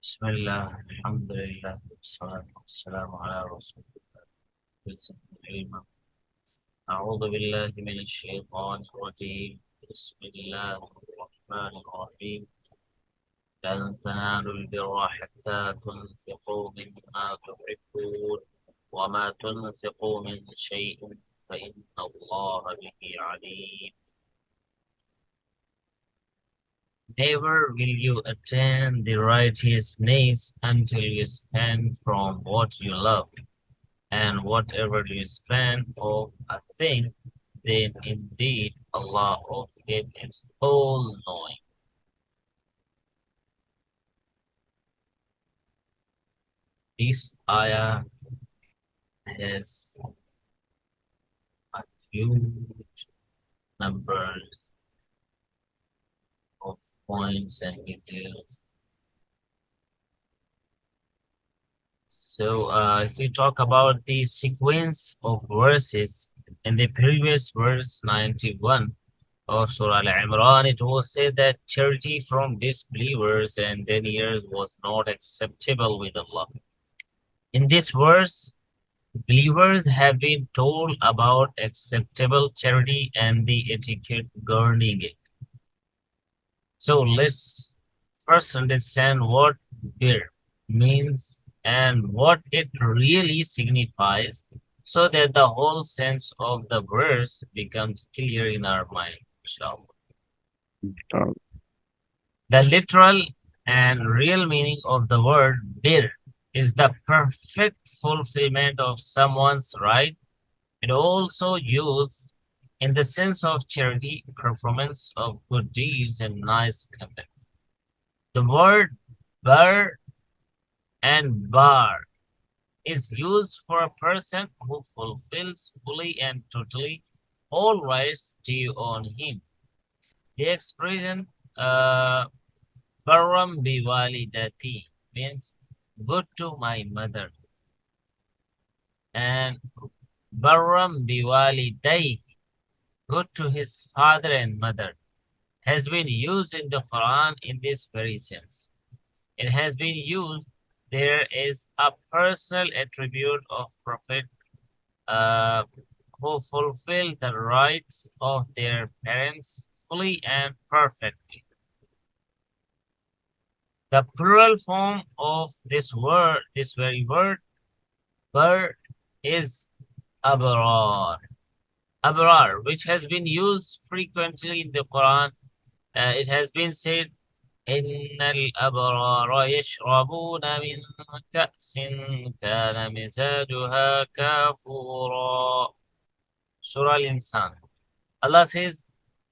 بسم الله الحمد لله والصلاة والسلام على رسول الله العلم. أعوذ بالله من الشيطان الرجيم. بسم الله الرحمن الرحيم. لن تنالوا البر حتى تنفقوا مما تحبون وما تنفقوا من شيء فإن الله به عليم. Never will you attain the righteousness until you spend from what you love. And whatever you spend of a thing, then indeed Allah of it is all knowing. This ayah has a huge numbers of points and details. So if we talk about the sequence of verses in the previous verse 91 of Surah Al-Imran, it was said that charity from disbelievers and deniers was not acceptable with Allah. In this verse, believers have been told about acceptable charity and the etiquette governing it. So let's first understand what bir means and what it really signifies so that the whole sense of the verse becomes clear in our mind, inshallah. The literal and real meaning of the word bir is the perfect fulfillment of someone's right. It also used in the sense of charity, performance of good deeds, and nice conduct. The word bar and bar is used for a person who fulfills fully and totally all rights due on him. The expression Barram biwalidati means good to my mother, and Barram biwalidai good to his father and mother has been used in the Quran in this very sense. It has been used there is a personal attribute of Prophet who fulfill the rights of their parents fully and perfectly. The plural form of this word, this very word, bar, is abrar. Abrar, which has been used frequently in the Quran. It has been said, إن الأبرار يشربون من كأس كان مزاجها كافورا. Surah Al-Insan. Allah says,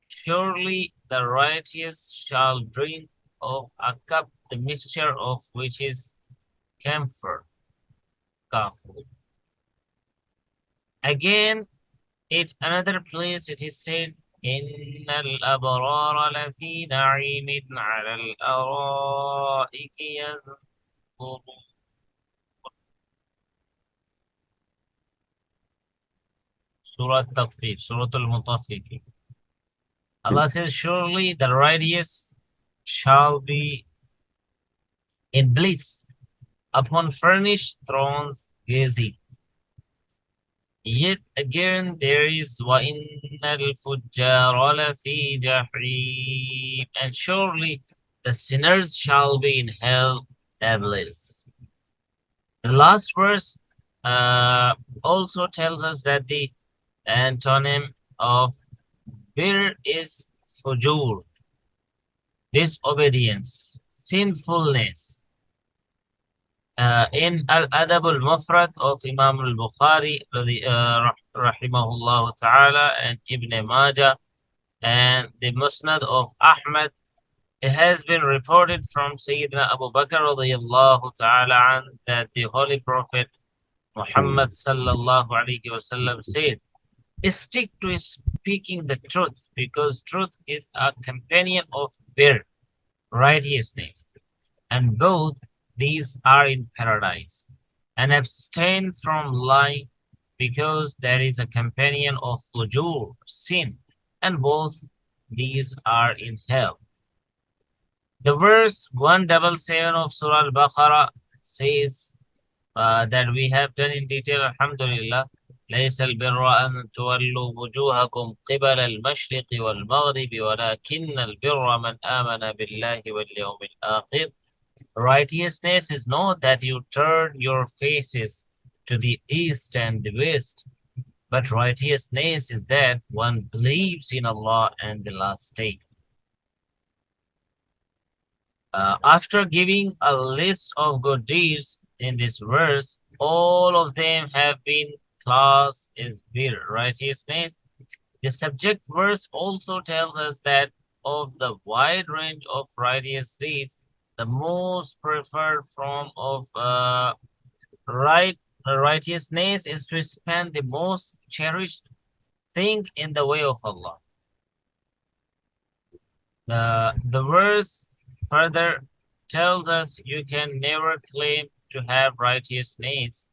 surely the righteous shall drink of a cup, the mixture of which is camphor, kafur. Again, at another place it is said, إن الأبرار لفي نعيم على الأرائك ينظرون. Surah Tatfif, Surah Al-Mutaffifin. Allah says, surely the righteous shall be in bliss upon furnished thrones gazing. Yet again there is وَإِنَّ الْفُجَّارَ لَفِي جَحِيمٍ, and surely the sinners shall be in hell devils. The last verse also tells us that the antonym of bir is fujur, disobedience, sinfulness. In Al-Adab al-Mufrad of Imam al-Bukhari, rahimahullah ta'ala, and Ibn Majah, and the Musnad of Ahmad, it has been reported from Sayyidina Abu Bakr radiyallahu ta'ala an that the Holy Prophet Muhammad sallallahu alayhi wasallam said, stick to speaking the truth, because truth is a companion of bir, righteousness, and both these are in paradise. And abstain from lying, because there is a companion of fujur, sin, and both these are in hell. The verse 177 of Surah Al-Baqarah says that we have done in detail, Alhamdulillah. ليس البر أن تولوا وجوهكم قبل المشرق والمغرب ولكن البر من آمن بالله واليوم الآخر. Righteousness is not that you turn your faces to the east and the west, but righteousness is that one believes in Allah and the last day. After giving a list of good deeds in this verse, all of them have been classed as bir, righteousness. The subject verse also tells us that of the wide range of righteous deeds, the most preferred form of righteousness is to spend the most cherished thing in the way of Allah. The verse further tells us you can never claim to have righteousness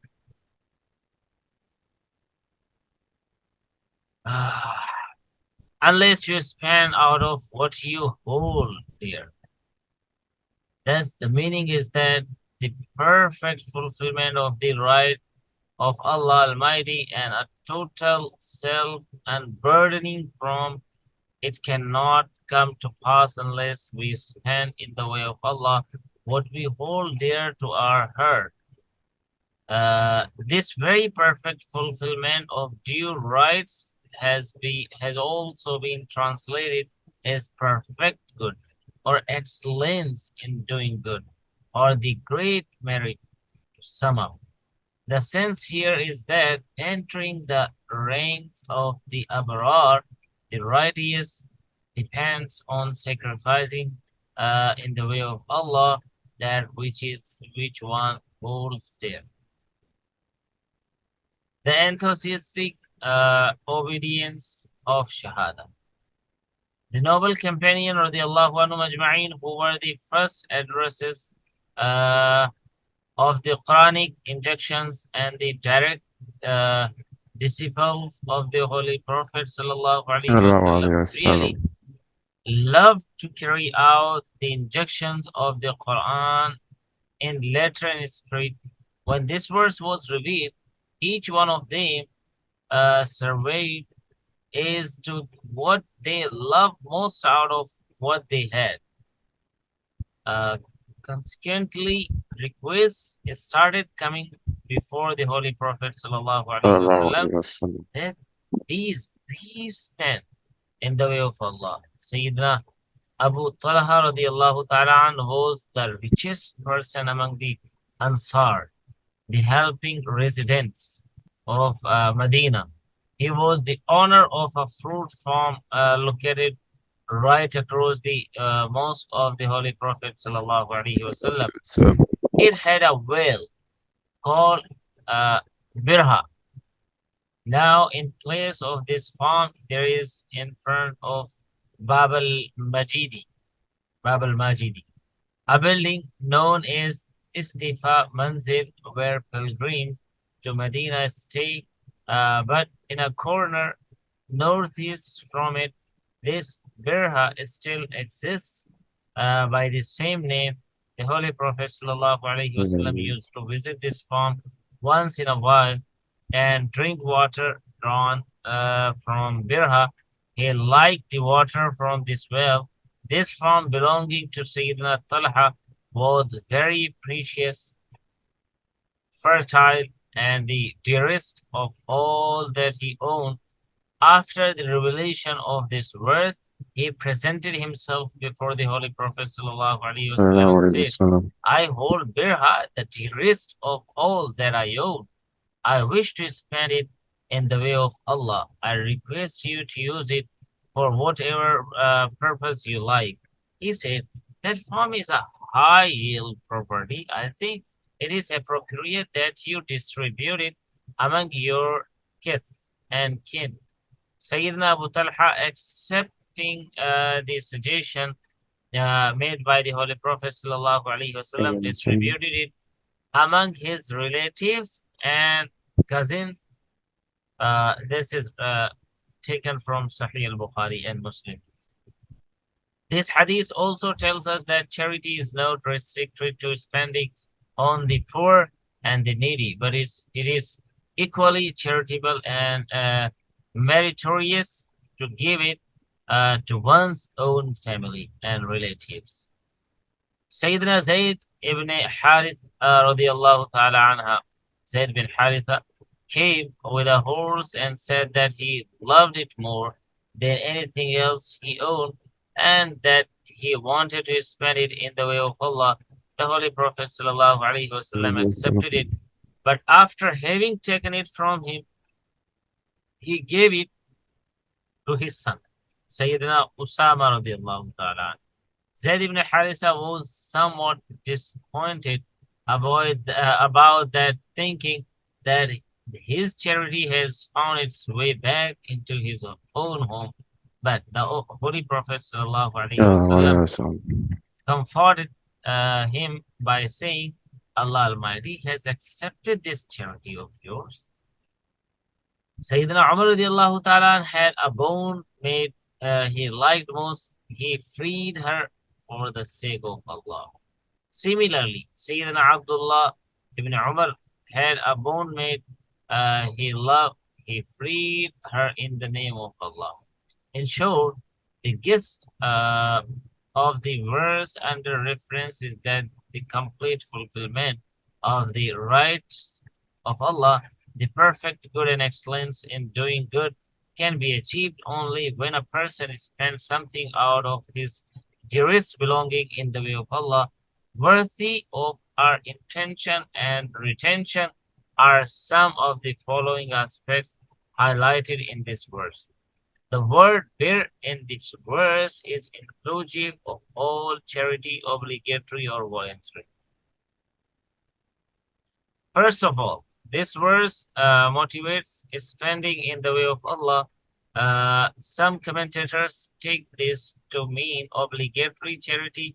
unless you spend out of what you hold dear. Thus, the meaning is that the perfect fulfillment of the right of Allah Almighty and a total self-unburdening from it cannot come to pass unless we spend in the way of Allah what we hold dear to our heart. This very perfect fulfillment of due rights has also been translated as perfect good or excellence in doing good or the great merit to sum up. The sense here is that entering the ranks of the Abrar, the righteous, depends on sacrificing in the way of Allah that which one holds dear. The enthusiastic obedience of Shahada. The noble companion radiallahu anhu majma'in, who were the first addresses of the Quranic injections and the direct disciples of the Holy Prophet sallallahu alaihi wasallam, really loved to carry out the injections of the Quran in letter and spirit. When this verse was revealed, each one of them surveyed as to what they loved most out of what they had. Consequently, requests started coming before the Holy Prophet sallallahu alaihi wasallam that these be spent in the way of Allah. Sayyidina Abu Talha radiallahu ta'ala was the richest person among the Ansar, the helping residents of Medina. He was the owner of a fruit farm located right across the mosque of the Holy Prophet sallallahu alaihi wasallam. It had a well called Birha. Now, in place of this farm, there is in front of Bab al-Majidi, a building known as Istifa Manzil, where pilgrims to Medina stay. But in a corner northeast from it, this Birha still exists by the same name. The Holy Prophet sallallahu alaihi wasallam used to visit this farm once in a while and drink water drawn from Birha. He liked the water from this well. This farm belonging to Sayyidina Talha was very precious, fertile, and the dearest of all that he owned. After the revelation of this verse, he presented himself before the Holy Prophet sallallahu alaihi wasallam and said, I hold Birha, the dearest of all that I own. I wish to spend it in the way of Allah. I request you to use it for whatever purpose you like. He said, that farm is a high yield property. I think it is appropriate that you distribute it among your kith and kin. Sayyidina Abu Talha, accepting the suggestion made by the Holy Prophet sallallahu alaihi wasallam, distributed it among his relatives and cousins. This is taken from Sahih al-Bukhari and Muslim. This hadith also tells us that charity is not restricted to spending on the poor and the needy, but it is equally charitable and meritorious to give it to one's own family and relatives. Sayyidina Zayd ibn Harith radiallahu ta'ala anha, Zayd bin Haritha, came with a horse and said that he loved it more than anything else he owned and that he wanted to spend it in the way of Allah. The Holy Prophet sallallahu alaihi wasallam accepted it, but after having taken it from him, he gave it to his son, Sayyidina Usama radiallahu ta'ala. Zayd ibn Harisa was somewhat disappointed about that, thinking that his charity has found its way back into his own home. But the Holy Prophet sallallahu alaihi wasallam comforted him by saying, Allah Almighty has accepted this charity of yours. Sayyidina Umar radiallahu ta'ala had a bone made he liked most. He freed her for the sake of Allah. Similarly, Sayyidina Abdullah ibn Umar had a bone made he loved. He freed her in the name of Allah. In short, the gist of the verse under reference is that the complete fulfillment of the rights of Allah, the perfect good and excellence in doing good, can be achieved only when a person spends something out of his dearest belonging in the way of Allah, worthy of our intention and retention are some of the following aspects highlighted in this verse. The word bir in this verse is inclusive of all charity, obligatory or voluntary. First of all, this verse motivates spending in the way of Allah. Some commentators take this to mean obligatory charity,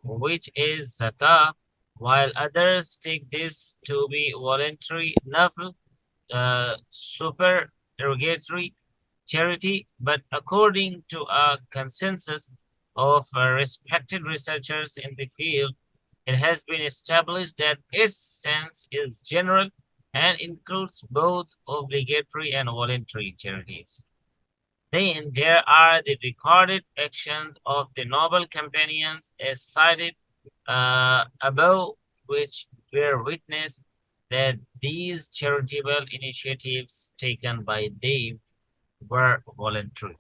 which is zakah, while others take this to be voluntary nafl, supererogatory charity. But according to a consensus of respected researchers in the field, it has been established that its sense is general and includes both obligatory and voluntary charities. Then there are the recorded actions of the noble companions as cited above, which bear witness that these charitable initiatives taken by them were voluntary.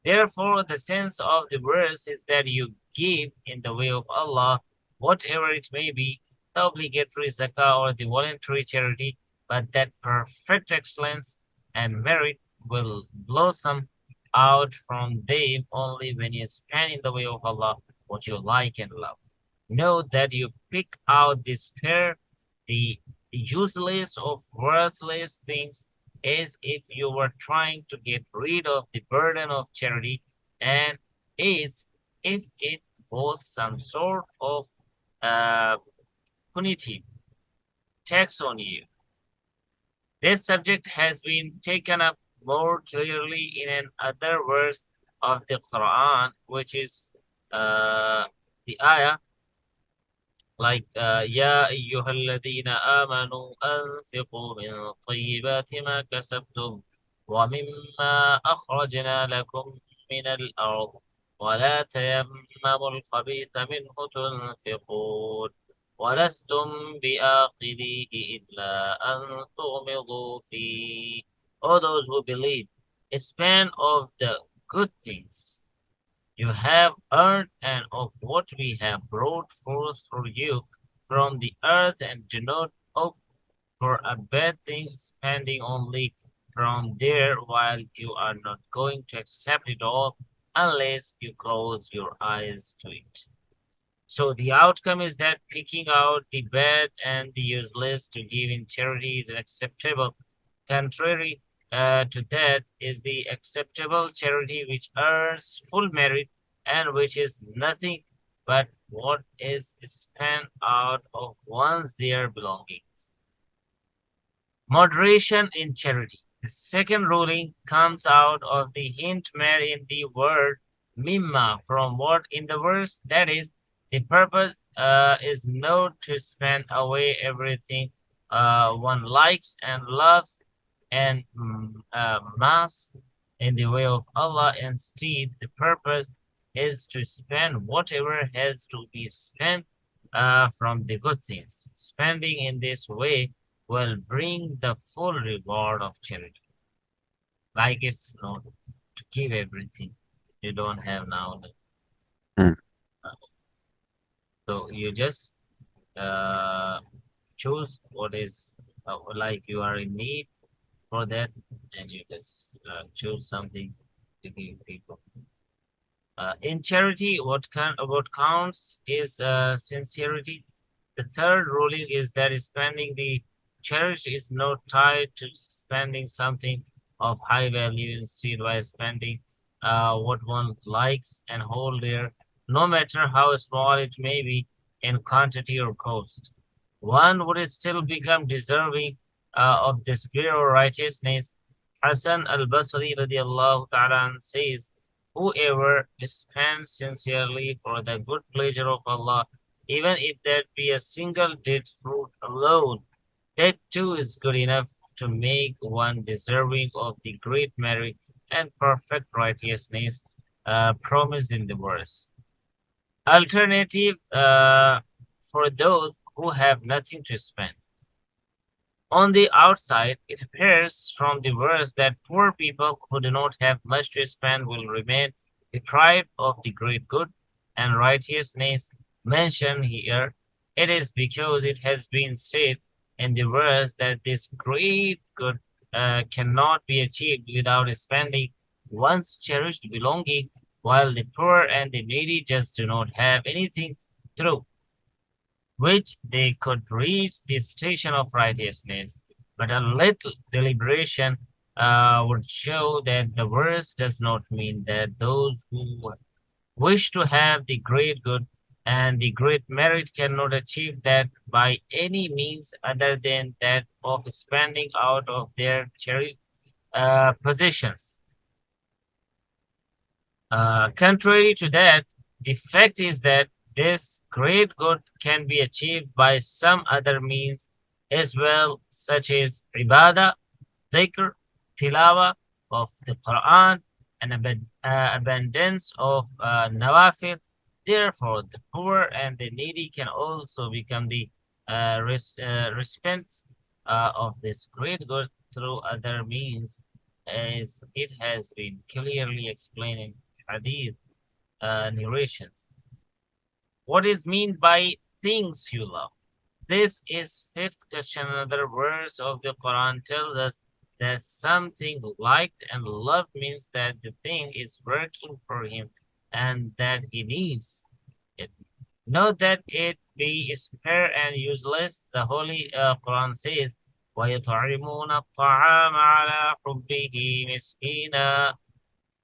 Therefore, the sense of the verse is that you give in the way of Allah, whatever it may be, the obligatory zakah or the voluntary charity, but that perfect excellence and merit will blossom out from them only when you spend in the way of Allah what you like and love. Note that you pick out the spare, the useless of worthless things, as if you were trying to get rid of the burden of charity, and as if it was some sort of punitive tax on you. This subject has been taken up more clearly in another verse of the Quran, which is the ayah like يا أيها الذين آمنوا أنفقوا من طيبات ما كسبتم ومما أخرجنا لكم من الأرض ولا تيمموا الخبيث منه تنفقون ولستم بآخذيه إلا أن تغمضوا فيه. All those who believe, spend of the good things you have earned and of what we have brought forth for you from the earth, and do not hope for a bad thing, spending only from there while you are not going to accept it all unless you close your eyes to it. So the outcome is that picking out the bad and the useless to give in charity is acceptable. Contrary to that is the acceptable charity which earns full merit and which is nothing but what is spent out of one's dear belongings. Moderation in charity. The second ruling comes out of the hint made in the word mimma, from what in the verse, that is, the purpose is not to spend away everything one likes and loves and mass in the way of Allah. Instead, the purpose is to spend whatever has to be spent from the good things. Spending in this way will bring the full reward of charity. Like it's not to give everything you don't have now. Hmm. So you just uh, choose what is like you are in need for that, and you just choose something to give people. In charity, what counts is sincerity. The third ruling is that spending the cherished is not tied to spending something of high value. Instead, by spending what one likes and hold there, no matter how small it may be in quantity or cost, one would still become deserving of this pure righteousness. Hassan al-Basri radiallahu ta'ala says, whoever spends sincerely for the good pleasure of Allah, even if that be a single date fruit alone, that too is good enough to make one deserving of the great merit and perfect righteousness promised in the verse. Alternative for those who have nothing to spend. On the outside, it appears from the verse that poor people who do not have much to spend will remain deprived of the great good and righteousness mentioned here. It is because it has been said in the verse that this great good cannot be achieved without spending one's cherished belonging, while the poor and the needy just do not have anything through which they could reach the station of righteousness. But a little deliberation would show that the verse does not mean that those who wish to have the great good and the great merit cannot achieve that by any means other than that of spending out of their cherished possessions. Contrary to that, the fact is that this great good can be achieved by some other means as well, such as ibadah, dhikr, tilawa of the Quran, and abundance of nawafil. Therefore, the poor and the needy can also become the recipients of this great good through other means, as it has been clearly explained in hadith narrations. What is meant by things you love? This is fifth question. Another verse of the Quran tells us that something liked and loved means that the thing is working for him and that he needs it. Note that it be spare and useless. The Holy Quran says, وَيُطْعِمُونَ الطَّعَامَ عَلَى حُبِّهِ مِسْكِينًا,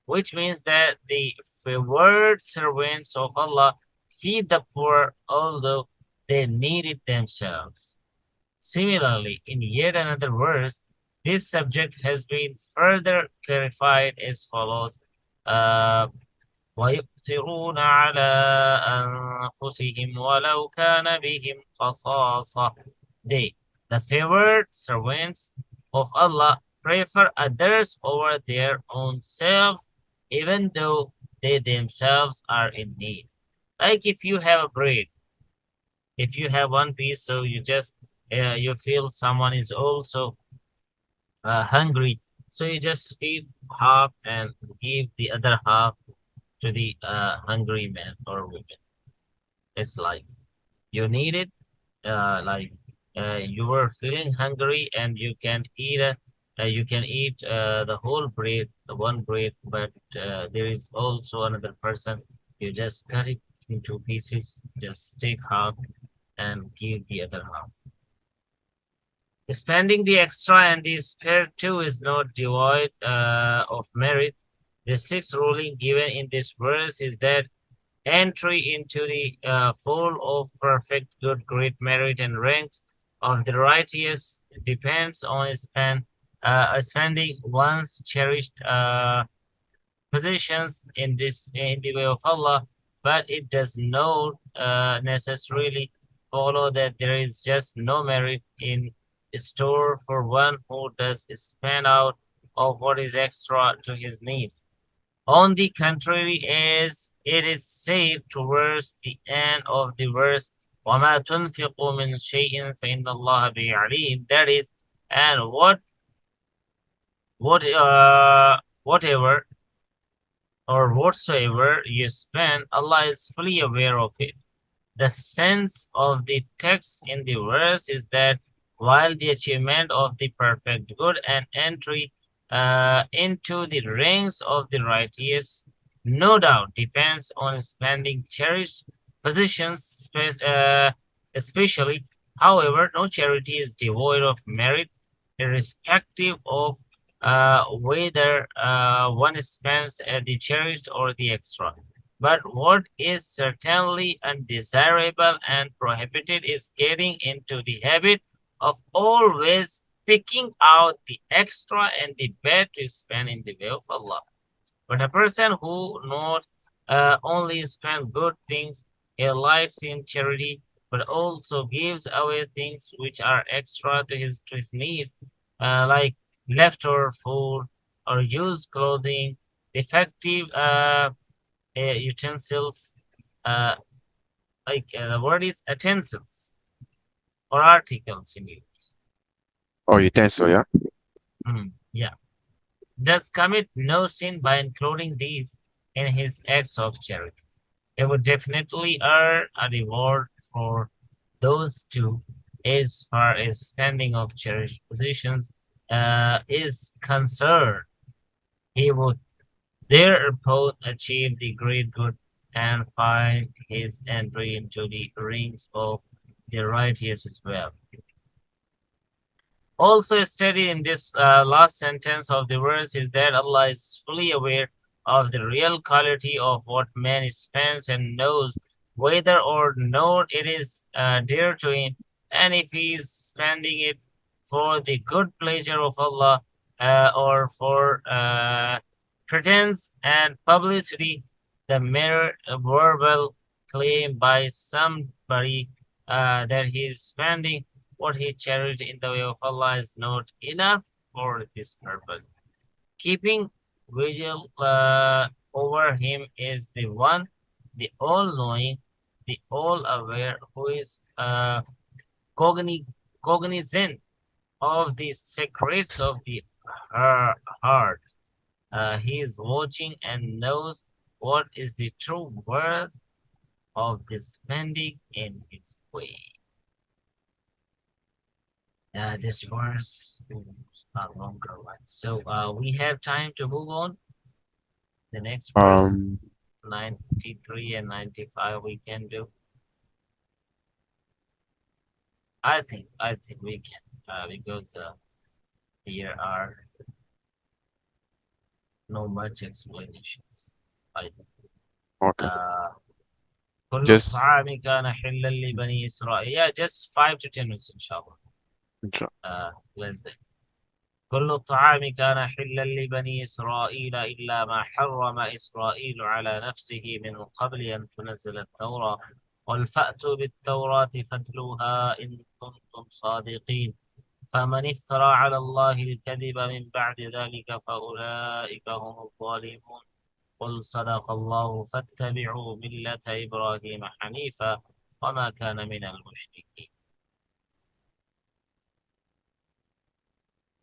which means that the favored servants of Allah feed the poor although they need it themselves. Similarly, in yet another verse, this subject has been further clarified as follows. Uh, وَيُؤْثِرُونَ عَلَىٰ أَنفُسِهِمْ وَلَوْ كَانَ بِهِمْ خَصَاصَةٌ. They, the favored servants of Allah, prefer others over their own selves, even though they themselves are in need. Like if you have a bread, if you have one piece, so you just you feel someone is also hungry, so you just feed half and give the other half to the hungry man or woman. It's like you need it, like you were feeling hungry and you can eat the whole bread, the one bread, but there is also another person. You just cut it into pieces, just take half and give the other half. Spending the extra and the spare too is not devoid of merit. The sixth ruling given in this verse is that entry into the fold of perfect good, great merit and ranks of the righteous depends on spending one's cherished positions in the way of Allah, but it does not necessarily follow that there is just no merit in store for one who does spend out of what is extra to his needs. On the contrary, as it is said towards the end of the verse, وَمَا تُنْفِقُوا مِنْ شَيْءٍ فَإِنَّ اللَّهَ بِهِ عَلِيمٌ. That is, and whatever or whatsoever you spend, Allah is fully aware of it. The sense of the text in the verse is that while the achievement of the perfect good and entry into the ranks of the righteous no doubt depends on spending cherished positions, especially, however, no charity is devoid of merit, irrespective of whether one spends the cherished or the extra. But what is certainly undesirable and prohibited is getting into the habit of always picking out the extra and the bad to spend in the way of Allah. But a person who not only spends good things, he likes in charity, but also gives away things which are extra to his need, like leftover food or used clothing, defective utensils, uh, the word is utensils or articles in use. Oh, utensil, yeah? Yeah. Does commit no sin by including these in his acts of charity. He would definitely earn a reward for those two as far as spending of cherished positions is concerned. He would thereupon achieve the great good and find his entry into the rings of the righteous as well. Also stated in this last sentence of the verse is that Allah is fully aware of the real quality of what man spends and knows whether or not it is dear to him, and if he is spending it for the good pleasure of Allah or for pretense and publicity, the mere verbal claim by somebody that he is spending what he cherished in the way of Allah is not enough for this purpose. Keeping vigil over him is the one, the all-knowing, the all-aware, who is cogni- cognizant of the secrets of the heart. He is watching and knows what is the true worth of the spending in his way. This verse is a longer one. So we have time to move on. The next verse, Um, 93 and 95, we can do. I think we can because here are no much explanations. I okay. uh, كل Just, الطعام كان حلا لبني إسرائيل. Yeah, just 5 to 10 minutes, inshallah. Let's say. كل الطعام كان حلا لبني إسرائيل إلا ما حرم إسرائيل على نفسه من قبل أن تنزل التوراة قل فأتوا بالتوراة فاتلوها إن كنتم صادقين فمن افترى على الله الكذب من بعد ذلك فأولئك هم الظالمون قل صدق الله فاتبعوا ملة إبراهيم حنيفا وما كان من المشركين.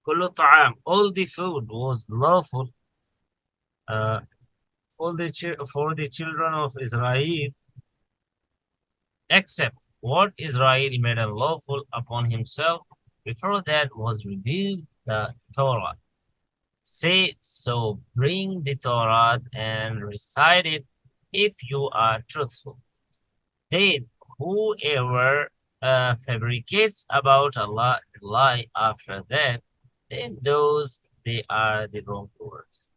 كل طعام, all the food was lawful uh, for the children of Israel, except what Israel made unlawful upon himself before that was revealed the Torah. Say, so bring the Torah and recite it if you are truthful. Then whoever fabricates about Allah a lie after that, then those they are the wrongdoers.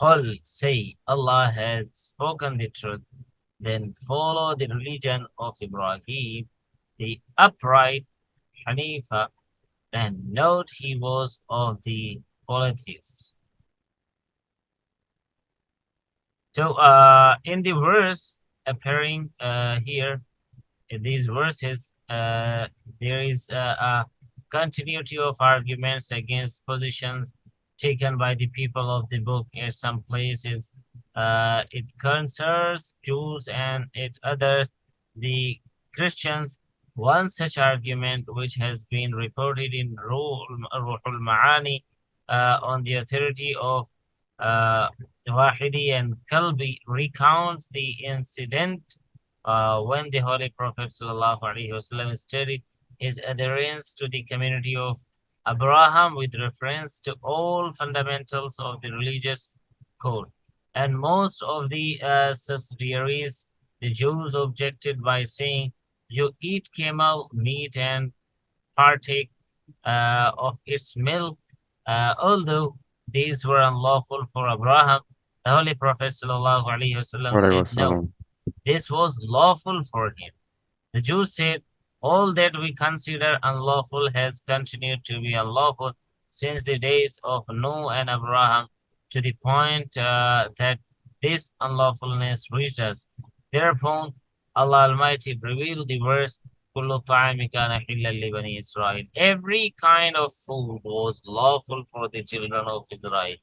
Qul, say, Allah has spoken the truth, then follow the religion of Ibrahim, the upright Hanifa, and note he was of the polytheists. So, in the verse appearing here, in these verses, there is a continuity of arguments against positions taken by the people of the book. In some places, it concerns Jews, and it others the Christians. One such argument, which has been reported in Ruhul Ma'ani on the authority of uh, Wahidi and Kalbi, recounts the incident when the Holy Prophet ﷺ stated his adherence to the community of Abraham with reference to all fundamentals of the religious code. And most of the subsidiaries, the Jews objected by saying, "You eat camel meat and partake of its milk, although these were unlawful for Abraham." The Holy Prophet ﷺ said, "No, Wasallam. this was lawful for him." The Jews said, "All that we consider unlawful has continued to be unlawful since the days of Noah and Abraham, to the point that this unlawfulness reached us. Thereupon, Allah Almighty revealed the verse, "كُلُّ طَعَامٍ كَانَ حِلًّا لِبَنِي إِسْرَائِيلَ." Every kind of food was lawful for the children of Israel.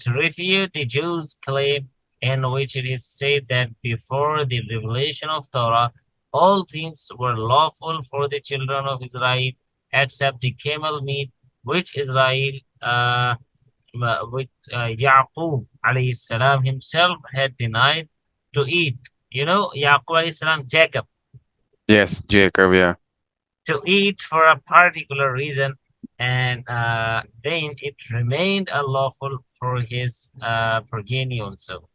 To refute the Jews' claim, in which it is said that before the revelation of Torah, all things were lawful for the children of Israel except the camel meat, which Israel, Yaqub alayhi salam himself had denied to eat. You know, Yaqub alayhi salam, Jacob, Yes, Jacob, yeah. to eat for a particular reason, and then it remained unlawful for his progeny also.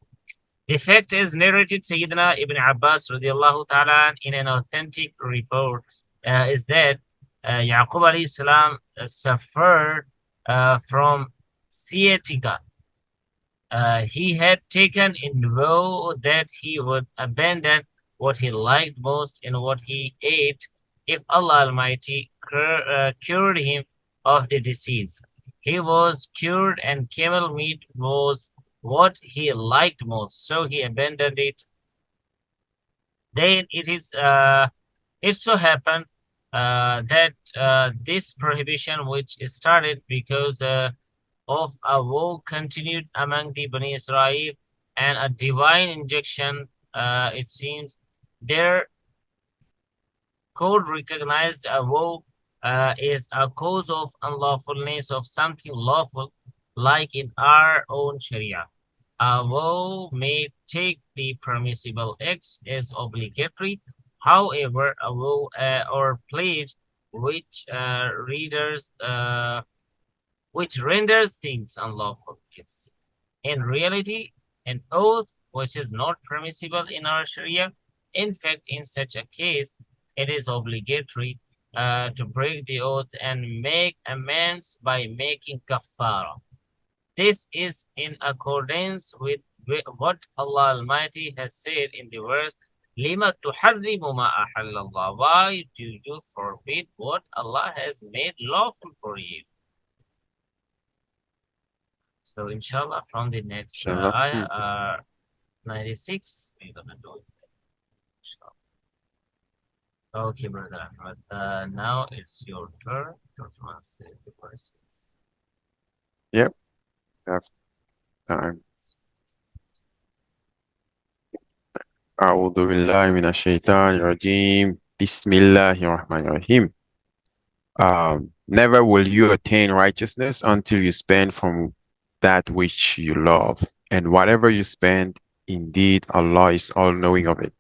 The fact is narrated Sayyidina Ibn Abbas radiallahu ta'ala in an authentic report is that Yaqub alayhi salam suffered from sciatica. He had taken in vow that he would abandon what he liked most and what he ate if Allah Almighty cured him of the disease. He was cured, and camel meat was what he liked most, so he abandoned it. Then it so happened that this prohibition, which started because of a war, continued among the Bani Israel, and a divine injection, it seems, their code recognized a war is a cause of unlawfulness of something lawful, like in our own Sharia. A vow may take the permissible acts as obligatory. However, a vow or pledge which which renders things unlawful is, in reality, an oath which is not permissible in our Sharia. In fact, in such a case, it is obligatory to break the oath and make amends by making kafara. This is in accordance with what Allah Almighty has said in the verse, "Lima tuharrimu ma ahallallah." Why do you forbid what Allah has made lawful for you? So, inshallah, from the next Inshallah. ayah, 96, we're gonna do it. Inshallah. Okay, brother Ahmed. Now it's your turn to translate the verses. Yep, have time. أعوذ بالله من الشيطان الرجيم. بسم الله الرحمن الرحيم. Never will you attain righteousness until you spend from that which you love. And whatever you spend, indeed, Allah is all-knowing of it.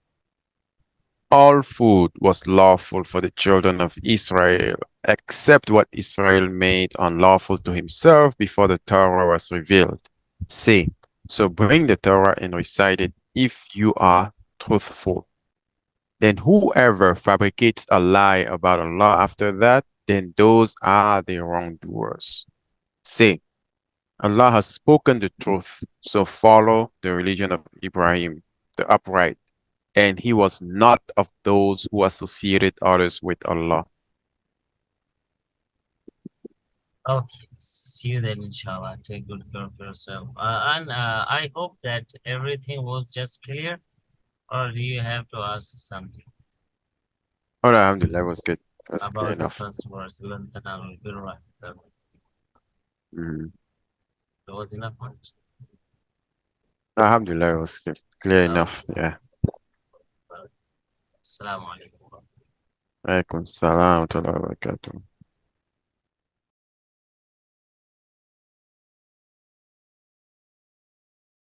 All food was lawful for the children of Israel, except what Israel made unlawful to himself before the Torah was revealed. Say, so bring the Torah and recite it if you are truthful. Then whoever fabricates a lie about Allah after that, then those are the wrongdoers. Say, Allah has spoken the truth, so follow the religion of Ibrahim, the upright, and he was not of those who associated others with Allah. Okay, see you then, inshallah. Take good care of yourself. And I hope that everything was just clear, or do you have to ask something Oh, Alhamdulillah, was good. Was clear about the enough. first verse? لَن تَنَالُوا الْبِرَّ Mm. It was enough much. Alhamdulillah, was clear Okay. enough. Yeah. Assalamu alaikum. Alaikum salam wa rahmatullahi wa barakatuh.